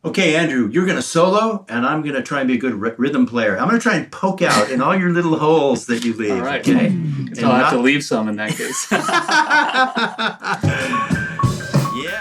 Okay, Andrew, you're going to solo, and I'm going to try and be a good rhythm player. I'm going to try and poke out in all your little holes that you leave, All right. okay? So I'll have to leave some in that case. Yeah.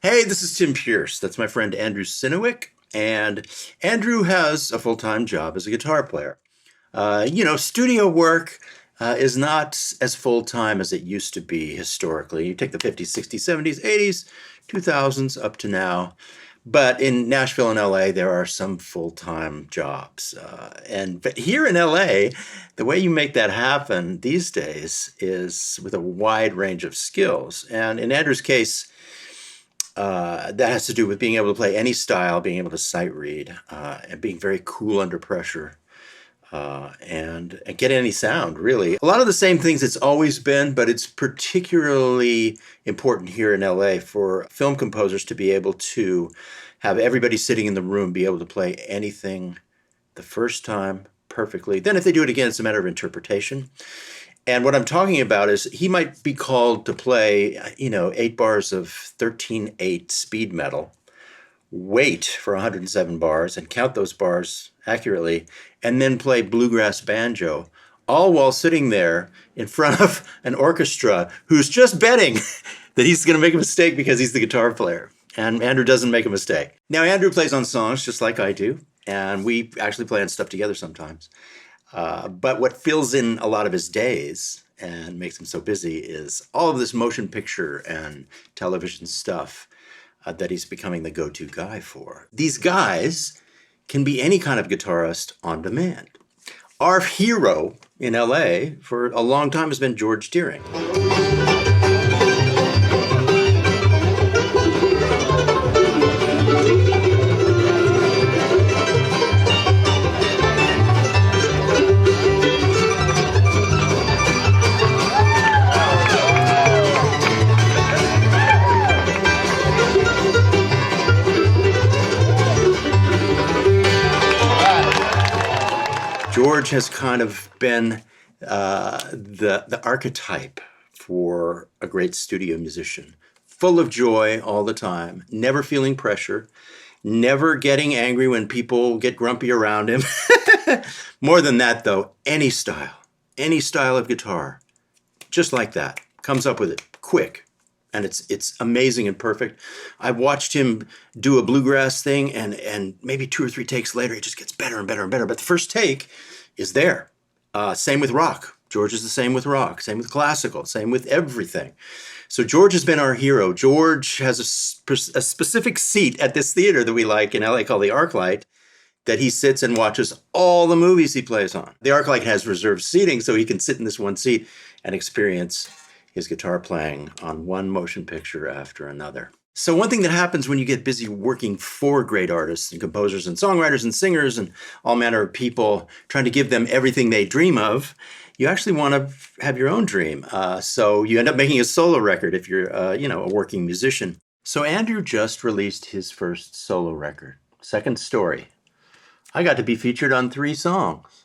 Hey, this is Tim Pierce. That's my friend Andrew Synowiec. And Andrew has a full-time job as a guitar player. Studio work is not as full-time as it used to be historically. You take the 50s, 60s, 70s, 80s, 2000s up to now. But in Nashville and LA, there are some full-time jobs. But here in LA, the way you make that happen these days is with a wide range of skills. And in Andrew's case, that has to do with being able to play any style, being able to sight read, and being very cool under pressure, and get any sound, really. A lot of the same things it's always been, but it's particularly important here in LA for film composers to be able to have everybody sitting in the room be able to play anything the first time perfectly. Then if they do it again, it's a matter of interpretation. And what I'm talking about is he might be called to play, 8 bars of 13/8 speed metal, wait for 107 bars and count those bars accurately, and then play bluegrass banjo, all while sitting there in front of an orchestra who's just betting that he's going to make a mistake because he's the guitar player. And Andrew doesn't make a mistake. Now, Andrew plays on songs just like I do, and we actually play on stuff together sometimes. But what fills in a lot of his days and makes him so busy is all of this motion picture and television stuff that he's becoming the go-to guy for. These guys can be any kind of guitarist on demand. Our hero in LA for a long time has been George Deering. George has kind of been the archetype for a great studio musician. Full of joy all the time, never feeling pressure, never getting angry when people get grumpy around him. More than that, though, any style of guitar, just like that, comes up with it quick. And it's amazing and perfect. I've watched him do a bluegrass thing, and maybe 2 or 3 takes later, it just gets better and better and better. But the first take is there. Same with rock. George is the same with rock, same with classical, same with everything. So George has been our hero. George has a specific seat at this theater that we like in LA called the ArcLight, that he sits and watches all the movies he plays on. The ArcLight has reserved seating, so he can sit in this one seat and experience his guitar playing on one motion picture after another. So one thing that happens when you get busy working for great artists and composers and songwriters and singers and all manner of people, trying to give them everything they dream of, you actually want to have your own dream. So you end up making a solo record if you're, a working musician. So Andrew just released his first solo record, Second Story. I got to be featured on 3 songs.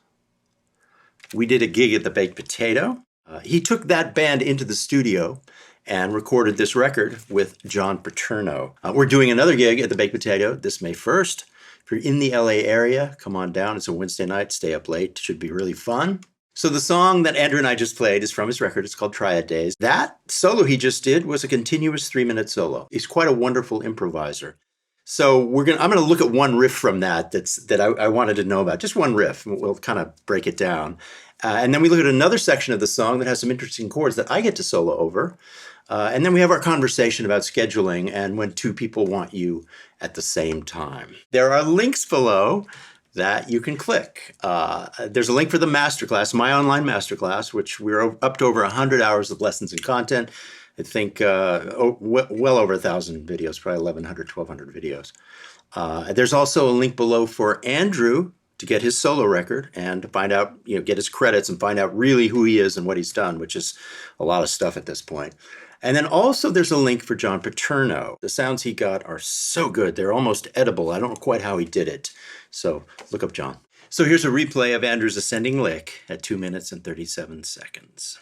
We did a gig at the Baked Potato. He took that band into the studio and recorded this record with John Paterno. We're doing another gig at the Baked Potato this May 1st. If you're in the LA area, come on down. It's a Wednesday night. Stay up late. It should be really fun. So the song that Andrew and I just played is from his record. It's called Triad Dazed. That solo he just did was a continuous 3-minute solo. He's quite a wonderful improviser. So I'm going to look at one riff from that I wanted to know about. Just one riff. We'll kind of break it down. And then we look at another section of the song that has some interesting chords that I get to solo over. And then we have our conversation about scheduling and when 2 people want you at the same time. There are links below that you can click. There's a link for the masterclass, my online masterclass, which we're up to over 100 hours of lessons and content. I think well over 1,000 videos, probably 1,100, 1,200 videos. There's also a link below for Andrew to get his solo record and to find out, get his credits and find out really who he is and what he's done, which is a lot of stuff at this point. And then also there's a link for John Paterno. The sounds he got are so good. They're almost edible. I don't know quite how he did it. So look up John. So here's a replay of Andrew's ascending lick at 2 minutes and 37 seconds.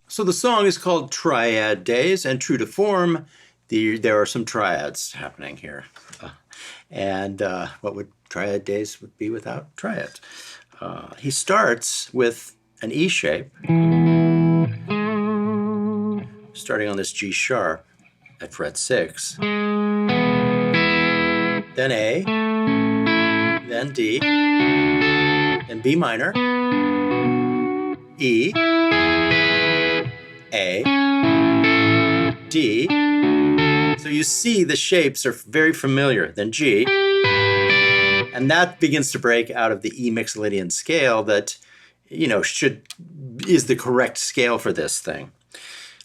So the song is called Triad Dazed, and true to form, there are some triads happening here. What would Triad Dazed be without triads? He starts with an E shape, starting on this G sharp at fret 6, then A, then D, then B minor, E, A, D. So you see the shapes are very familiar. Then G, and that begins to break out of the E Mixolydian scale that, is the correct scale for this thing.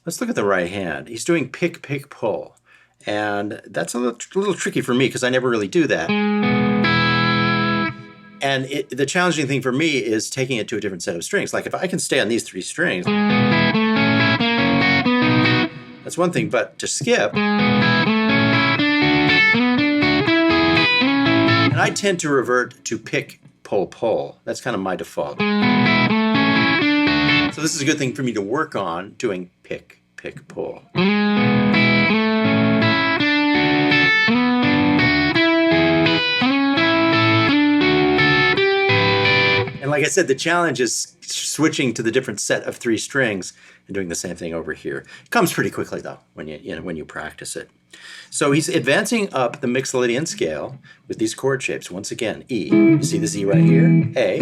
Let's look at the right hand. He's doing pick, pick, pull. And that's a little tricky for me because I never really do that. And the challenging thing for me is taking it to a different set of strings. Like if I can stay on these 3 strings, that's one thing, but to skip, and I tend to revert to pick, pull, pull. That's kind of my default. So this is a good thing for me to work on, doing pick, pick, pull. And like I said, the challenge is switching to the different set of 3 strings and doing the same thing over here. It comes pretty quickly though when you practice it. So he's advancing up the Mixolydian scale with these chord shapes. Once again, E. You see this E right here. A.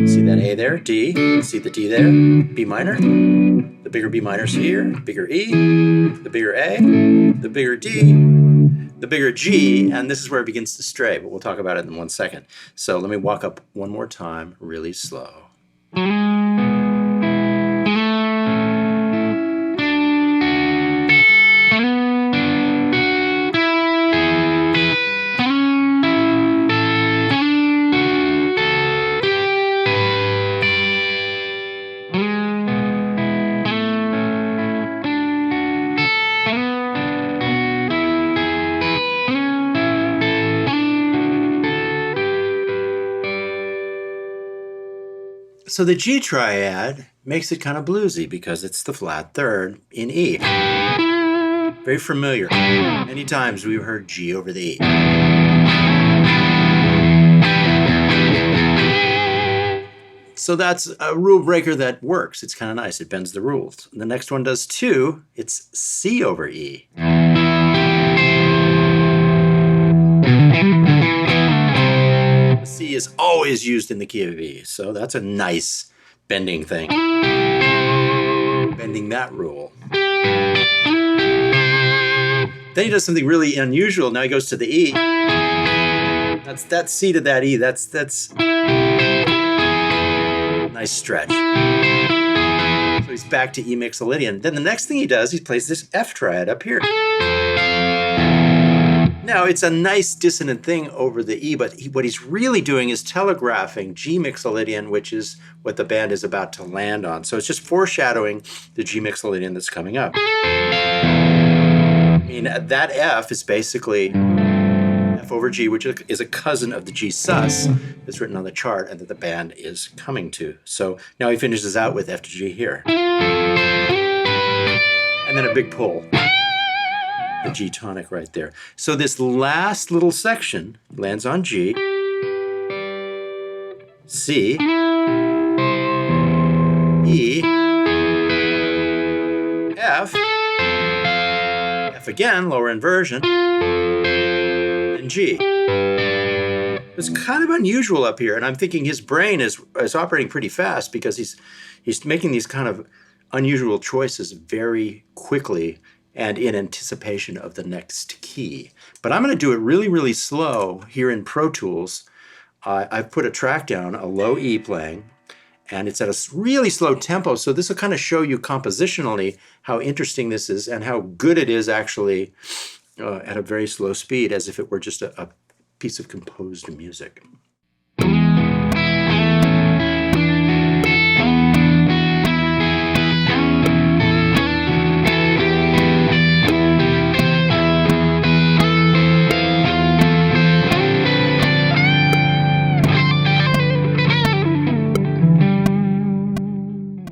See that A there? D. You see the D there? B minor. The bigger B minor's here. Bigger E. The bigger A. The bigger D. The bigger G. And this is where it begins to stray, but we'll talk about it in 1 second. So let me walk up one more time, really slow. So the G triad makes it kind of bluesy because it's the flat third in E. Very familiar. Many times we've heard G over the E. So that's a rule breaker that works. It's kind of nice. It bends the rules. And the next one does too. It's C over E. The C is always used in the key of E. So that's a nice bending thing. Bending that rule. Then he does something really unusual. Now he goes to the E. That's C to that E. That's nice stretch. So he's back to E mixolydian. Then the next thing he does, he plays this F triad up here. Now it's a nice dissonant thing over the E, but what he's really doing is telegraphing G mixolydian, which is what the band is about to land on. So it's just foreshadowing the G mixolydian that's coming up. I mean, that F is basically F over G, which is a cousin of the G sus that's written on the chart and that the band is coming to. So now he finishes out with F to G here. And then a big pull. The G tonic right there. So this last little section lands on G, C, E, F, F again, lower inversion, and G. It's kind of unusual up here, and I'm thinking his brain is operating pretty fast because he's making these kind of unusual choices very quickly and in anticipation of the next key. But I'm going to do it really, really slow here in Pro Tools. I've put a track down, a low E playing, and it's at a really slow tempo. So this will kind of show you compositionally how interesting this is and how good it is actually at a very slow speed, as if it were just a piece of composed music.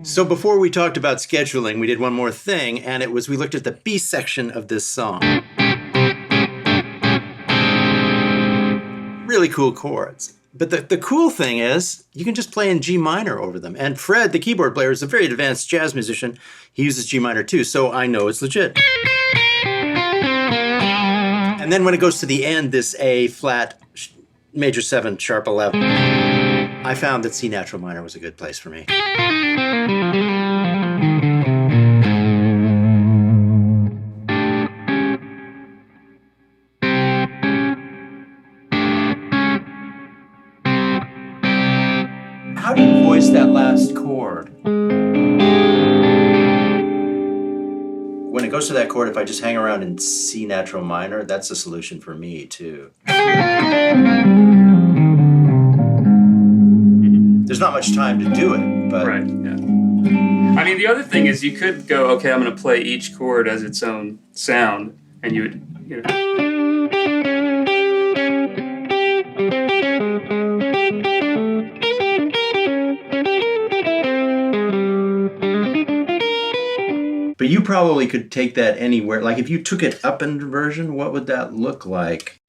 So before we talked about scheduling, we did one more thing, and it was we looked at the B section of this song. Really cool chords. But the cool thing is you can just play in G minor over them. And Fred, the keyboard player, is a very advanced jazz musician. He uses G minor too, so I know it's legit. And then when it goes to the end, this A flat major 7 sharp 11, I found that C natural minor was a good place for me. How do you voice that last chord? When it goes to that chord, if I just hang around in C natural minor, that's a solution for me too. There's not much time to do it, but... Right, yeah. I mean, the other thing is you could go, okay, I'm going to play each chord as its own sound, and you would, you know... But you probably could take that anywhere. Like if you took it up inversion, what would that look like?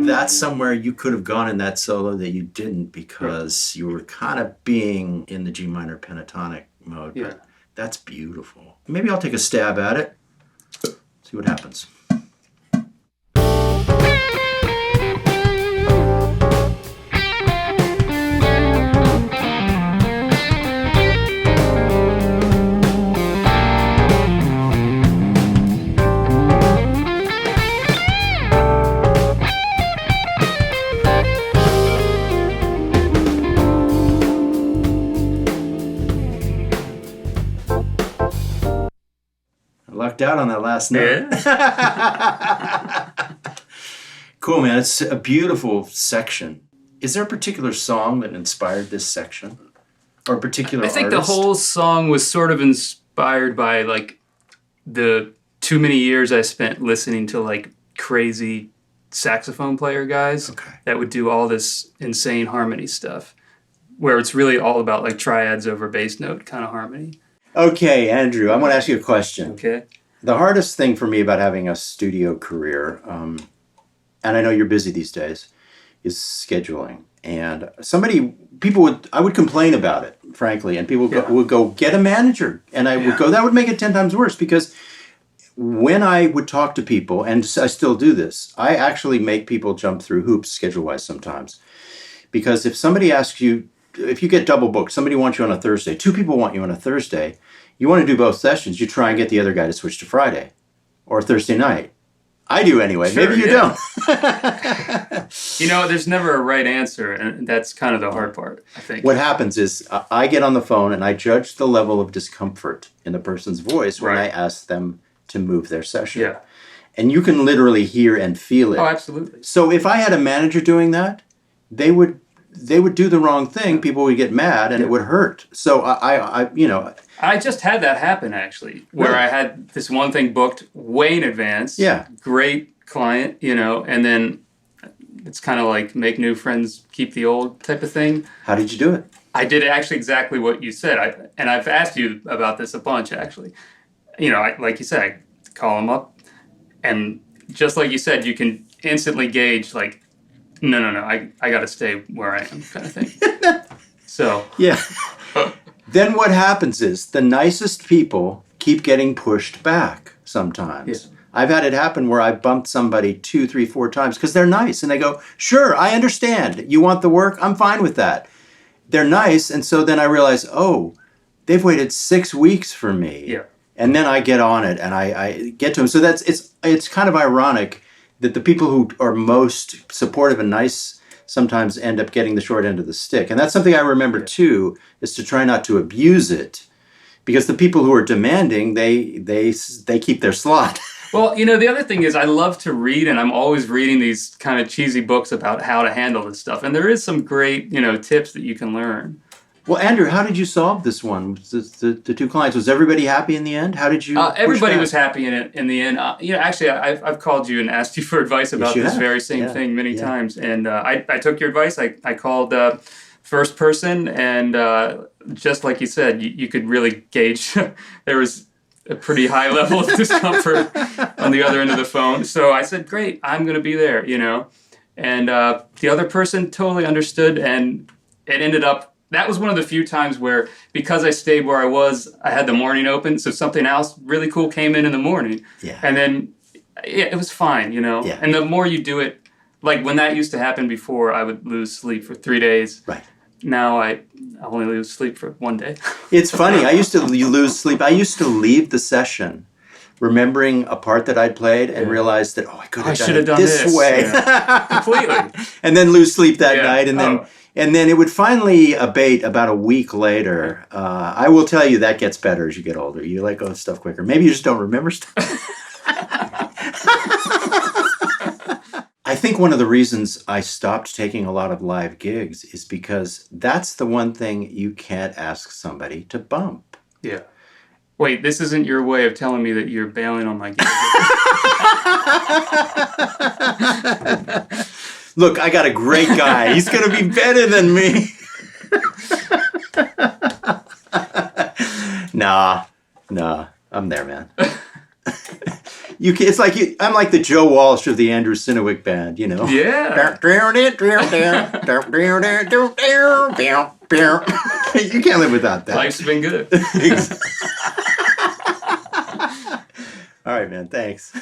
That's somewhere you could have gone in that solo that you didn't because you were kind of being in the G minor pentatonic mode. Yeah. But that's beautiful. Maybe I'll take a stab at it. See what happens. Lucked out on that last note. Yeah. Cool, man. It's a beautiful section. Is there a particular song that inspired this section? Or a particular I think artist? the whole song was sort of inspired by like the too many years I spent listening to like crazy saxophone player guys that would do all this insane harmony stuff, where it's really all about like triads over bass note kind of harmony. Okay, Andrew, I want to ask you a question. Okay. The hardest thing for me about having a studio career, and I know you're busy these days, is scheduling. And I would complain about it, frankly, and people would go, get a manager. And I would go, that would make it 10 times worse, because when I would talk to people, and I still do this, I actually make people jump through hoops schedule-wise sometimes. Because if somebody asks you, if you get double booked, somebody wants you on a Thursday, 2 people want you on a Thursday, you want to do both sessions, you try and get the other guy to switch to Friday or Thursday night. I do anyway. Sure, maybe you don't. There's never a right answer, and that's kind of the hard part, I think. What happens is I get on the phone and I judge the level of discomfort in the person's voice when I ask them to move their session. Yeah. And you can literally hear and feel it. Oh, absolutely. So if I had a manager doing that, they would do the wrong thing. People would get mad and it would hurt. So I just had that happen, actually, where Really? I had this one thing booked way in advance. Yeah. Great client, and then it's kind of like make new friends, keep the old type of thing. How did you do it? I did actually exactly what you said. And I've asked you about this a bunch, actually. Like you said, I call them up, and just like you said, you can instantly gauge, like, no, I got to stay where I am, kind of thing. So. Yeah. Then what happens is the nicest people keep getting pushed back sometimes. Yeah. I've had it happen where I bumped somebody 2, 3, 4 times because they're nice. And they go, sure, I understand. You want the work? I'm fine with that. They're nice. And so then I realize, oh, they've waited 6 weeks for me. Yeah. And then I get on it and I get to them. So it's kind of ironic that the people who are most supportive and nice sometimes end up getting the short end of the stick. And that's something I remember too, is to try not to abuse it, because the people who are demanding, they keep their slot. Well, the other thing is I love to read, and I'm always reading these kind of cheesy books about how to handle this stuff. And there is some great, tips that you can learn. Well, Andrew, how did you solve this one? The 2 clients, was everybody happy in the end? How did you? Everybody was happy in the end. Actually, I've called you and asked you for advice about this very same thing many times, and I took your advice. I called first person, and just like you said, you could really gauge there was a pretty high level of discomfort on the other end of the phone. So I said, "Great, I'm going to be there," and the other person totally understood, and it ended up. That was one of the few times where, because I stayed where I was, I had the morning open, so something else really cool came in the morning. Yeah. And then, it was fine, Yeah. And the more you do it, like when that used to happen before, I would lose sleep for 3 days. Right. Now I only lose sleep for 1 day. It's funny. I used to lose sleep. I used to leave the session remembering a part that I'd played and realized that, I could have done it this way. Yeah. Completely. And then lose sleep that night, and then it would finally abate about a week later. I will tell you that gets better as you get older. You let go of stuff quicker. Maybe you just don't remember stuff. I think one of the reasons I stopped taking a lot of live gigs is because that's the one thing you can't ask somebody to bump. Yeah. Wait, this isn't your way of telling me that you're bailing on my gig. Look, I got a great guy. He's going to be better than me. Nah, I'm there, man. It's like I'm like the Joe Walsh of the Andrew Synowiec band, Yeah. You can't live without that. Life's been good. All right, man. Thanks.